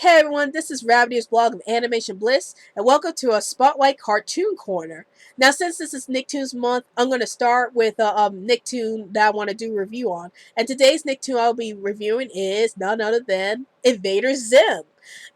Hey everyone, this is Ravager's blog of Animation Bliss, and welcome to a Spotlight Cartoon Corner. Now, since this is Nicktoons month, I'm going to start with a Nicktoon that I want to do a review on. And today's Nicktoon I'll be reviewing is none other than Invader Zim.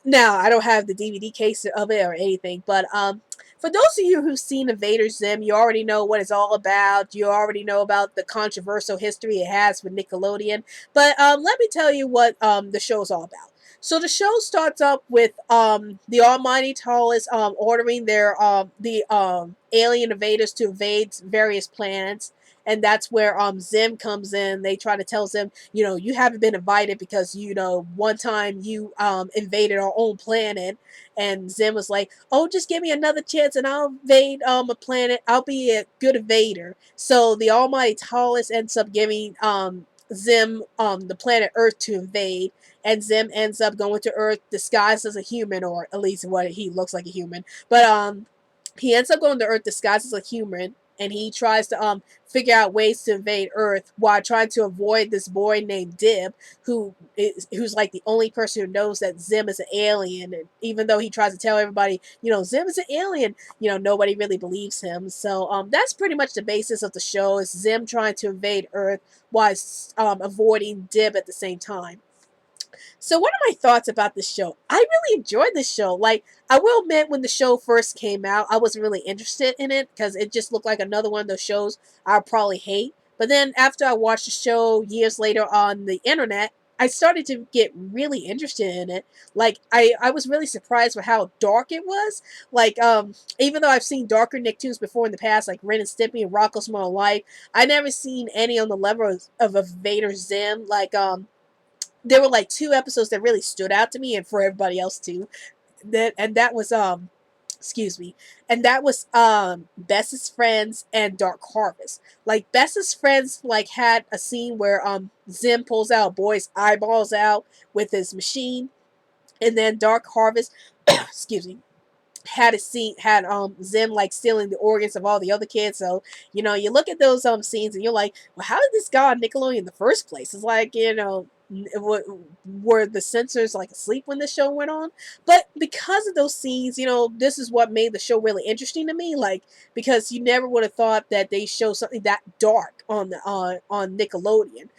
Now, I don't have the DVD case of it or anything, but for those of you who've seen Invader Zim, you already know what it's all about. You already know about the controversial history it has with Nickelodeon. But let me tell you what the show's all about. So the show starts up with the Almighty Tallest ordering the alien invaders to invade various planets, and that's where Zim comes in. They try to tell Zim, you haven't been invited because one time you invaded our own planet, and Zim was like, oh, just give me another chance and I'll invade a planet. I'll be a good invader. So the Almighty Tallest ends up giving Zim the planet Earth to invade, and Zim ends up going to Earth disguised as a human, or at least what he looks like a human. But he ends up going to Earth disguised as a human, and he tries to figure out ways to invade Earth while trying to avoid this boy named Dib, who's like the only person who knows that Zim is an alien. And even though he tries to tell everybody, Zim is an alien, nobody really believes him. So that's pretty much the basis of the show, is Zim trying to invade Earth while avoiding Dib at the same time. So what are my thoughts about this show? I really enjoyed this show. Like, I will admit, when the show first came out, I wasn't really interested in it because it just looked like another one of those shows I'd probably hate. But then after I watched the show years later on the internet, I started to get really interested in it. Like, I was really surprised with how dark it was. Like, even though I've seen darker Nicktoons before in the past, like Ren and Stimpy and Rocko's Modern Life, I never seen any on the level of Invader Zim. Like, there were like two episodes that really stood out to me and for everybody else too. That was excuse me. And that was Bestest Friends and Dark Harvest. Like, Bestest Friends like had a scene where Zim pulls out a boy's eyeballs out with his machine, and then Dark Harvest excuse me, had Zim like stealing the organs of all the other kids. So you look at those scenes and you're like, well, how did this guy on Nickelodeon in the first place? It's like, were the censors like asleep when the show went on? But because of those scenes, this is what made the show really interesting to me. Like, because you never would have thought that they show something that dark on the on Nickelodeon.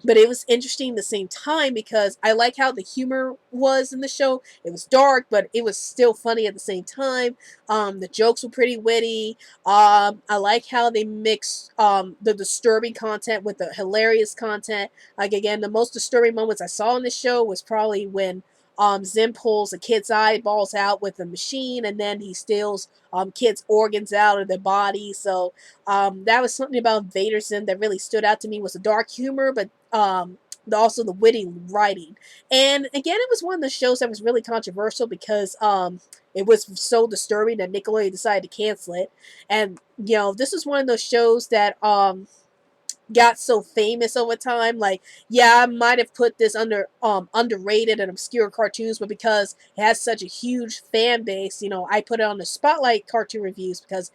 But it was interesting at the same time because I like how the humor was in the show. It was dark, but it was still funny at the same time. The jokes were pretty witty. I like how they mixed the disturbing content with the hilarious content. Like, again, the most disturbing moments I saw in the show was probably when Zim pulls a kid's eyeballs out with a machine, and then he steals kids' organs out of their body. So that was something about Invader Zim that really stood out to me, was the dark humor, but also the witty writing. And again, it was one of the shows that was really controversial because it was so disturbing that Nickelodeon decided to cancel it. And this is one of those shows that got so famous over time. Like, yeah, I might have put this under underrated and obscure cartoons, but because it has such a huge fan base, I put it on the Spotlight cartoon reviews because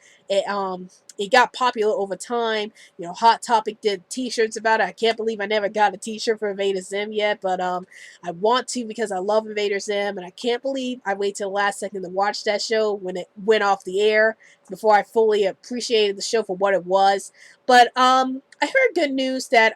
it got popular over time. Hot Topic did t-shirts about it. I can't believe I never got a t-shirt for Invader Zim yet, but I want to because I love Invader Zim, and I can't believe I waited till the last second to watch that show when it went off the air before I fully appreciated the show for what it was. But I heard good news that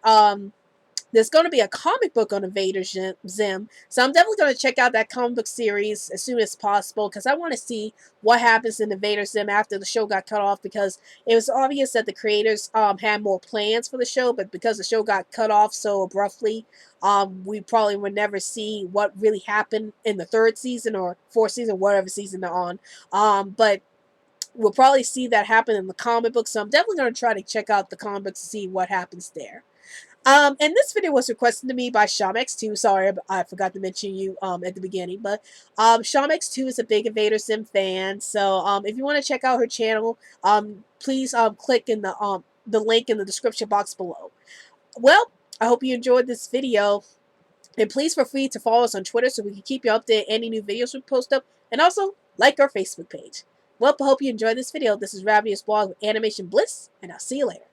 there's going to be a comic book on Invader Zim, so I'm definitely going to check out that comic book series as soon as possible because I want to see what happens in Invader Zim after the show got cut off, because it was obvious that the creators had more plans for the show, but because the show got cut off so abruptly, we probably would never see what really happened in the third season or fourth season, whatever season they're on. But we'll probably see that happen in the comic book, so I'm definitely going to try to check out the comic books to see what happens there. And this video was requested to me by Shamex2. Sorry, I forgot to mention you at the beginning, but Shamex2 is a big Invader Zim fan, so if you want to check out her channel, please click in the link in the description box below. Well, I hope you enjoyed this video, and please feel free to follow us on Twitter so we can keep you updated on any new videos we post up, and also like our Facebook page. Well, I hope you enjoyed this video. This is Ravia's blog with Animation Bliss, and I'll see you later.